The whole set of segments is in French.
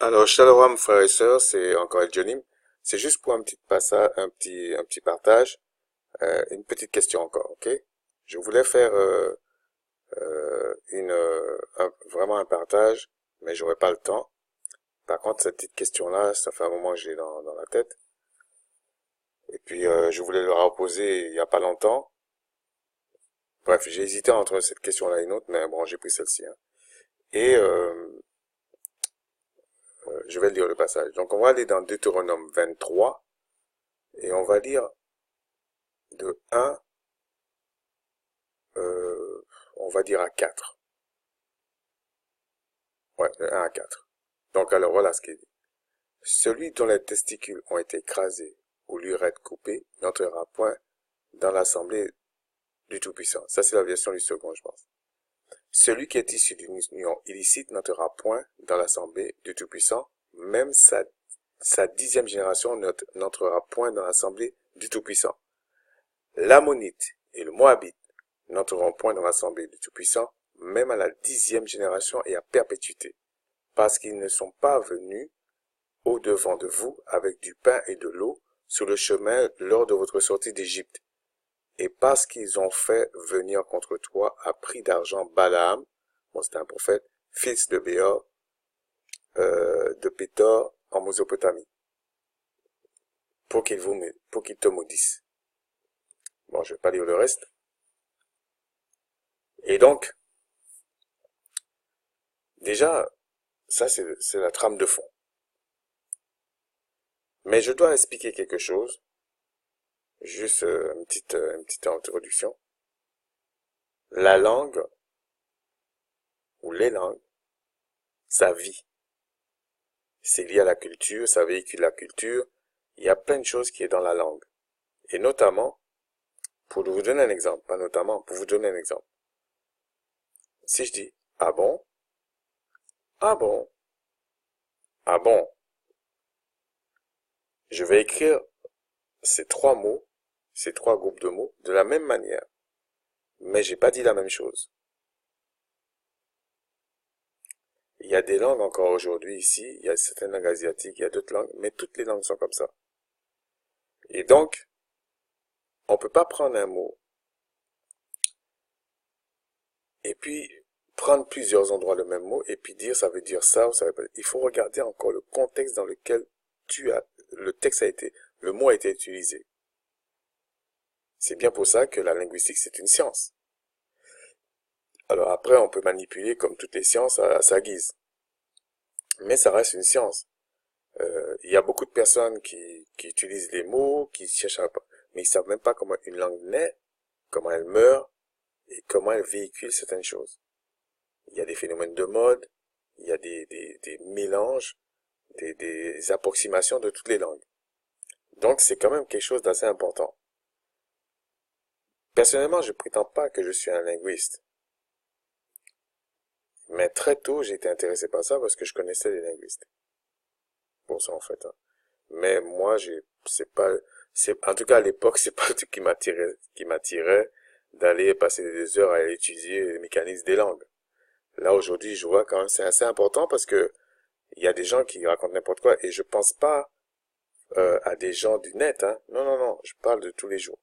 Alors, Shalom, frères et sœurs, c'est encore Johnny. C'est juste pour un petit passage, un petit partage, une petite question encore, ok? Je voulais faire vraiment un partage, mais j'aurais pas le temps. Par contre, cette petite question-là, ça fait un moment que j'ai dans la tête. Et puis, je voulais leur poser il y a pas longtemps. Bref, j'ai hésité entre cette question-là et une autre, mais bon, j'ai pris celle-ci, hein. Et je vais lire le passage. Donc, on va aller dans Deutéronome 23 et on va lire de 1 on va dire à 4. Ouais, de 1 à 4. Donc alors voilà ce qu'il dit. Celui dont les testicules ont été écrasés ou l'urètre coupé n'entrera point dans l'assemblée du Tout-Puissant. Ça c'est la version du second, je pense. Celui qui est issu d'une union illicite n'entrera point dans l'assemblée du Tout-Puissant, même sa 10e génération n'entrera point dans l'assemblée du Tout-Puissant. L'Ammonite et le Moabite n'entreront point dans l'assemblée du Tout-Puissant, même à la 10e génération et à perpétuité, parce qu'ils ne sont pas venus au-devant de vous avec du pain et de l'eau sur le chemin lors de votre sortie d'Égypte, et parce qu'ils ont fait venir contre toi à prix d'argent Balaam, bon c'est un prophète, fils de Béor, de Pétor en Mésopotamie, pour qu'il te maudisse. Bon, je vais pas lire le reste. Et donc, déjà, ça c'est la trame de fond. Mais je dois expliquer quelque chose, juste une petite introduction. La langue, ou les langues, ça vit. C'est lié à la culture, ça véhicule la culture. Il y a plein de choses qui est dans la langue. Et notamment, pour vous donner un exemple, pas notamment, pour vous donner un exemple. Si je dis, ah bon, ah bon, ah bon, je vais écrire ces trois mots, ces trois groupes de mots, de la même manière. Mais j'ai pas dit la même chose. Il y a des langues encore aujourd'hui ici, il y a certaines langues asiatiques, il y a d'autres langues, mais toutes les langues sont comme ça. Et donc, on peut pas prendre un mot et puis prendre plusieurs endroits le même mot et puis dire ça veut dire ça ou ça veut pas. Il faut regarder encore le contexte dans lequel le texte a été, le mot a été utilisé. C'est bien pour ça que la linguistique c'est une science. Alors après, on peut manipuler comme toutes les sciences à sa guise. Mais ça reste une science. Il y a beaucoup de personnes qui utilisent les mots, qui cherchent à... Mais ils savent même pas comment une langue naît, comment elle meurt et comment elle véhicule certaines choses. Il y a des phénomènes de mode, il y a des mélanges, des approximations de toutes les langues. Donc c'est quand même quelque chose d'assez important. Personnellement, je prétends pas que je suis un linguiste. Mais très tôt, j'ai été intéressé par ça parce que je connaissais les linguistes. Pour ça, en fait, hein. Mais moi, en tout cas, à l'époque, c'est pas tout qui m'attirait d'aller passer des heures à étudier les mécanismes des langues. Là, aujourd'hui, je vois quand même, c'est assez important parce que il y a des gens qui racontent n'importe quoi et je pense pas, à des gens du net, hein. Non, non, non, je parle de tous les jours.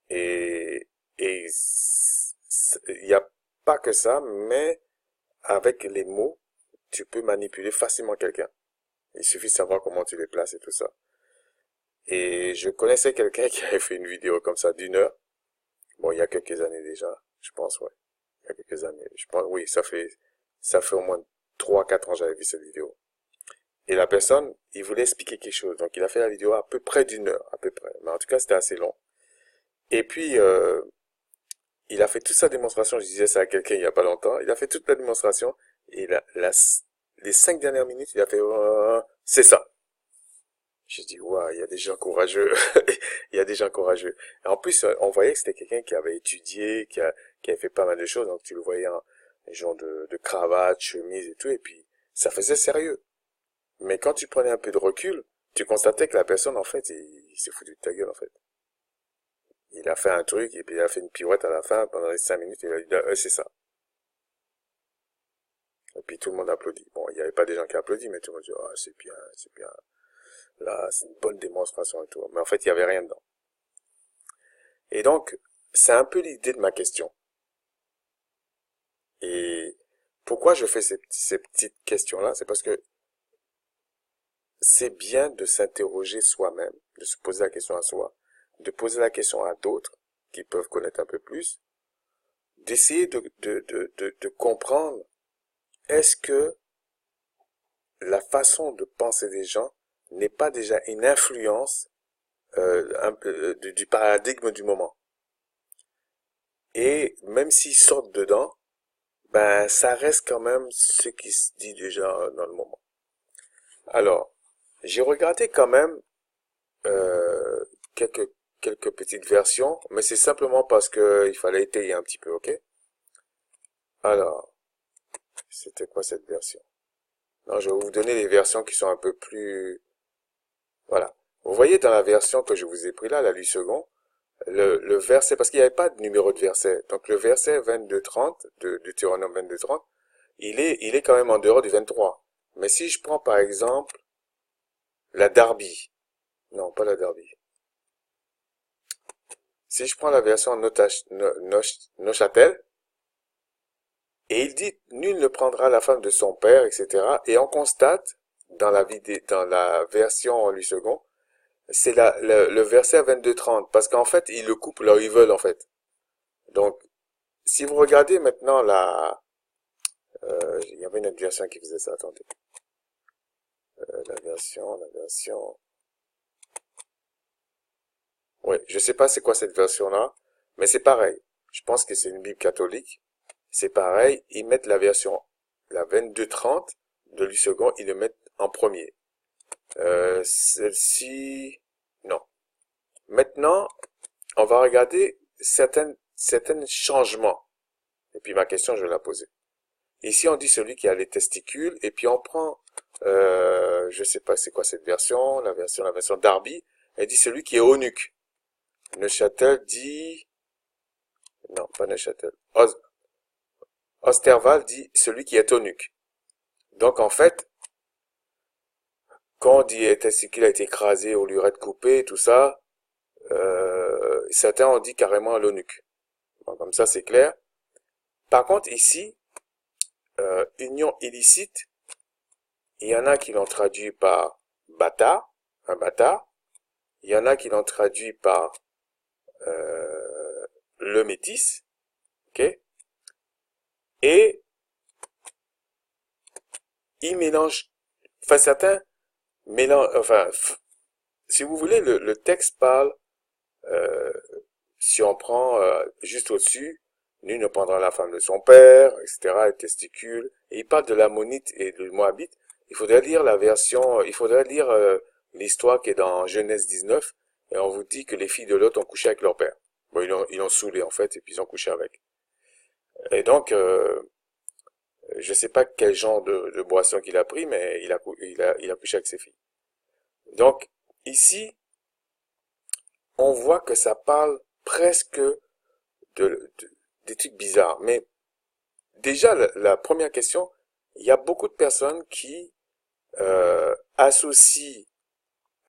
Et, et il n'y a pas que ça, mais avec les mots, tu peux manipuler facilement quelqu'un. Il suffit de savoir comment tu les places et tout ça. Et je connaissais quelqu'un qui avait fait une vidéo comme ça d'1 heure. Bon, il y a quelques années déjà, je pense, ouais. Il y a quelques années. Je pense, oui, ça fait au moins 3 4 ans que j'avais vu cette vidéo. Et la personne, il voulait expliquer quelque chose. Donc, il a fait la vidéo à peu près d'1 heure, à peu près. Mais en tout cas, c'était assez long. Et puis, il a fait toute sa démonstration. Je disais ça à quelqu'un il y a pas longtemps. Il a fait toute la démonstration. Et les 5 dernières minutes, il a fait, c'est ça. J'ai dit, waouh, il y a des gens courageux. Il y a des gens courageux. Et en plus, on voyait que c'était quelqu'un qui avait étudié, qui avait fait pas mal de choses. Donc, tu le voyais en genre de cravate, chemise et tout. Et puis, ça faisait sérieux. Mais quand tu prenais un peu de recul, tu constatais que la personne, en fait, il s'est foutu de ta gueule, en fait. Il a fait un truc, et puis il a fait une pirouette à la fin, pendant les 5 minutes, il a dit, c'est ça. Et puis tout le monde applaudit. Bon, il n'y avait pas des gens qui applaudissent, mais tout le monde dit, ah, c'est bien. Là, c'est une bonne démonstration et tout. Mais en fait, il n'y avait rien dedans. Et donc, c'est un peu l'idée de ma question. Et pourquoi je fais ces petites questions-là? C'est parce que c'est bien de s'interroger soi-même, de se poser la question à soi, de poser la question à d'autres qui peuvent connaître un peu plus, d'essayer de comprendre est-ce que la façon de penser des gens n'est pas déjà une influence du paradigme du moment. Et même s'ils sortent dedans, ben ça reste quand même ce qui se dit déjà dans le moment. Alors, j'ai regardé quand même euh, quelques quelques petites versions, mais c'est simplement parce que il fallait étayer un petit peu, ok? Alors, c'était quoi cette version? Non, je vais vous donner les versions qui sont un peu plus... Voilà. Vous voyez dans la version que je vous ai pris là, la 8 secondes, le verset, parce qu'il n'y avait pas de numéro de verset. Donc le verset 22-30 de Deutéronome 22-30, il est quand même en dehors du 23. Mais si je prends par exemple la Darby, non, pas la Darby. Si je prends la version Neuchâtel, et il dit, nul ne prendra la femme de son père, etc. Et on constate, dans la version en 8 secondes, c'est le verset 22-30, parce qu'en fait, ils le coupent là où ils veulent, en fait. Donc, si vous regardez maintenant il y avait une autre version qui faisait ça, attendez. La version... Oui, je sais pas c'est quoi cette version-là, mais c'est pareil. Je pense que c'est une Bible catholique. C'est pareil, ils mettent la version, la 22-30 de l'U second, ils le mettent en premier. Celle-ci, non. Maintenant, on va regarder certains changements. Et puis ma question, je vais la poser. Ici, on dit celui qui a les testicules, et puis on prend, je sais pas c'est quoi cette version, la version Darby, elle dit celui qui est eunuque. Neuchâtel dit, non, pas Neuchâtel. Osterval dit celui qui est eunuque. Donc en fait, quand on dit testicule a été écrasé ou l'urètre coupé, tout ça, certains ont dit carrément l'eunuque. Bon, comme ça, c'est clair. Par contre, ici, union illicite, il y en a qui l'ont traduit par bâtard, un bâtard. Il y en a qui l'ont traduit par le métis, ok? Et ils mélangent, enfin certains mélangent, enfin, si vous voulez, le texte parle, euh, si on prend juste au-dessus, nul ne prendra la femme de son père, etc., et testicules, et il parle de l'ammonite et du moabite. Il faudrait lire la version, il faudrait lire l'histoire qui est dans Genèse 19, et on vous dit que les filles de Lot ont couché avec leur père. Bon, ils l'ont saoulé en fait, et puis ils ont couché avec. Et donc, je sais pas quel genre de boisson qu'il a pris, mais il a couché avec ses filles. Donc, ici, on voit que ça parle presque des trucs bizarres. Mais déjà, la première question, il y a beaucoup de personnes qui associent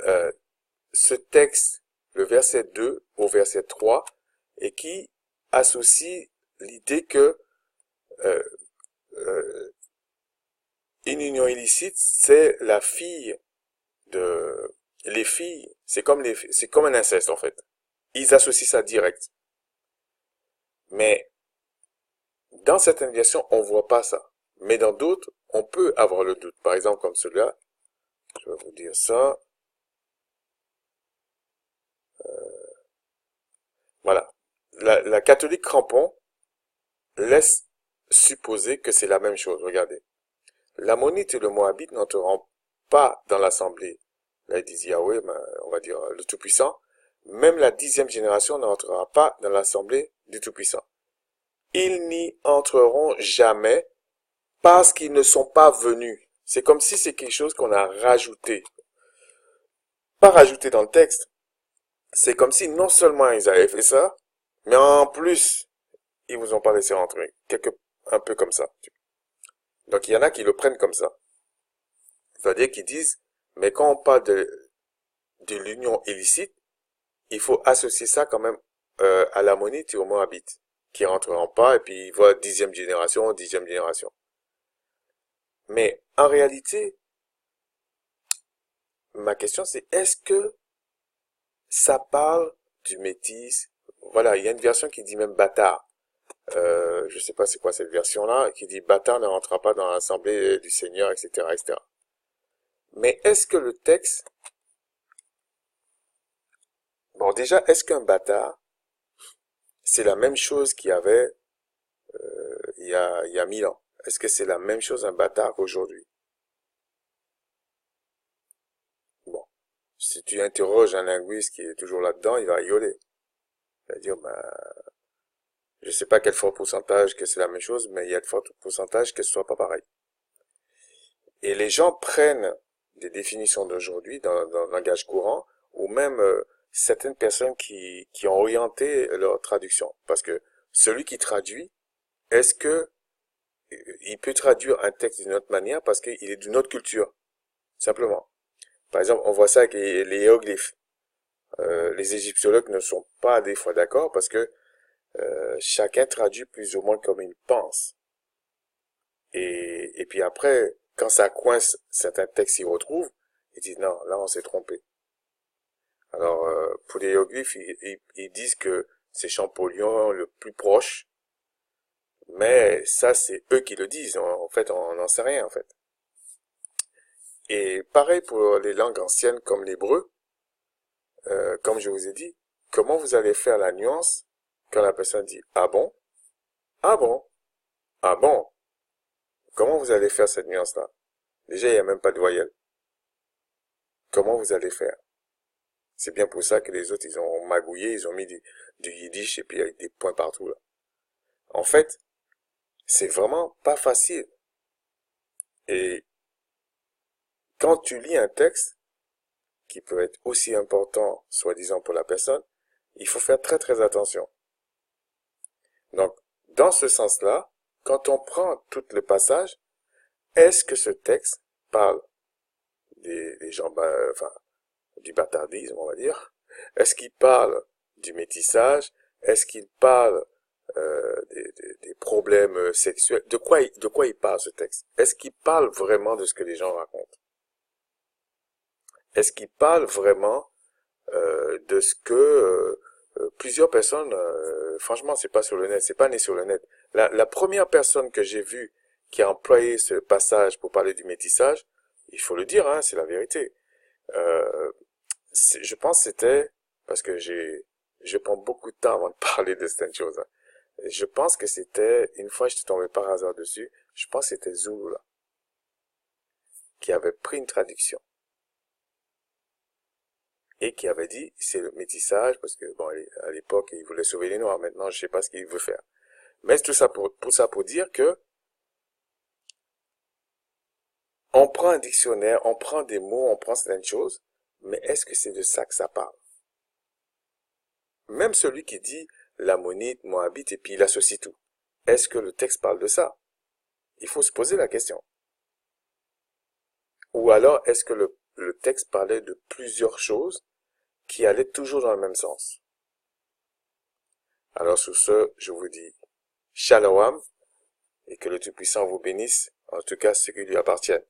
euh, ce texte, le verset 2 au verset 3, et qui associent l'idée que euh, euh, une union illicite, c'est la fille de... Les filles, c'est comme un inceste en fait. Ils associent ça direct. Mais dans certaines versions, on voit pas ça. Mais dans d'autres, on peut avoir le doute. Par exemple, comme celui-là, je vais vous dire ça. Voilà. La catholique crampon laisse supposer que c'est la même chose. Regardez. L'ammonite et le moabite n'entreront pas dans l'assemblée. Là, il dit Yahweh, ben, on va dire le Tout-Puissant. Même la 10e génération n'entrera pas dans l'assemblée du Tout-Puissant. Ils n'y entreront jamais parce qu'ils ne sont pas venus. C'est comme si c'est quelque chose qu'on a rajouté. Pas rajouté dans le texte. C'est comme si non seulement ils avaient fait ça, mais en plus, ils vous ont pas laissé rentrer. Un peu comme ça. Donc, il y en a qui le prennent comme ça. C'est-à-dire qu'ils disent, mais quand on parle de l'union illicite, il faut associer ça quand même à l'ammonite et au moabite, qui rentreront pas, et puis ils voient dixième génération. Mais en réalité, ma question c'est, est-ce que ça parle du métis? Voilà, il y a une version qui dit même bâtard. Je sais pas c'est quoi cette version-là, qui dit bâtard ne rentrera pas dans l'assemblée du Seigneur, etc., etc. Mais est-ce que le texte, bon déjà, est-ce qu'un bâtard, c'est la même chose qu'il y avait il y a 1000 ans? Est-ce que c'est la même chose un bâtard qu'aujourd'hui? Bon, si tu interroges un linguiste qui est toujours là-dedans, il va rigoler. Il va dire, ben, je sais pas quel fort pourcentage que c'est la même chose, mais il y a de forts pourcentages que ce soit pas pareil. Et les gens prennent des définitions d'aujourd'hui dans le langage courant, ou même certaines personnes qui ont orienté leur traduction. Parce que celui qui traduit, est-ce que il peut traduire un texte d'une autre manière parce qu'il est d'une autre culture, simplement. Par exemple, on voit ça avec les hiéroglyphes. Les égyptologues ne sont pas des fois d'accord parce que chacun traduit plus ou moins comme il pense. Et puis après, quand ça coince, certains textes s'y retrouvent, ils disent non, là on s'est trompé. Alors, pour les hiéroglyphes, ils disent que c'est Champollion le plus proche, mais ça c'est eux qui le disent. En fait, on n'en sait rien en fait. Et pareil pour les langues anciennes comme l'hébreu, comme je vous ai dit, comment vous allez faire la nuance quand la personne dit ah bon, ah bon, ah bon. Comment vous allez faire cette nuance-là? Déjà, il n'y a même pas de voyelle. Comment vous allez faire? C'est bien pour ça que les autres, ils ont magouillé, ils ont mis du yiddish et puis avec des points partout là. En fait, c'est vraiment pas facile. Et quand tu lis un texte, qui peut être aussi important, soi-disant pour la personne, il faut faire très très attention. Donc, dans ce sens-là, quand on prend tout le passage, est-ce que ce texte parle des gens, enfin, du bâtardisme, on va dire? Est-ce qu'il parle du métissage? Est-ce qu'il parle des problèmes sexuels? De quoi il parle ce texte? Est-ce qu'il parle vraiment de ce que les gens racontent? Est-ce qu'il parle vraiment de ce que plusieurs personnes, franchement, c'est pas sur le net, c'est pas né sur le net. La première personne que j'ai vue qui a employé ce passage pour parler du métissage, il faut le dire, hein, c'est la vérité. Euh, je pense que c'était parce que je prends beaucoup de temps avant de parler de certaines choses. Hein. Je pense que c'était une fois je suis tombé par hasard dessus. Je pense que c'était Zulu là qui avait pris une traduction et qui avait dit c'est le métissage parce que bon à l'époque il voulait sauver les noirs. Maintenant je sais pas ce qu'il veut faire. Mais tout ça pour dire que on prend un dictionnaire, on prend des mots, on prend certaines choses, mais est-ce que c'est de ça que ça parle? Même celui qui dit l'ammonite, moabite, et puis il associe tout. Est-ce que le texte parle de ça? Il faut se poser la question. Ou alors, est-ce que le texte parlait de plusieurs choses qui allaient toujours dans le même sens? Alors sur ce, je vous dis Shalom et que le Tout-Puissant vous bénisse, en tout cas ceux qui lui appartiennent.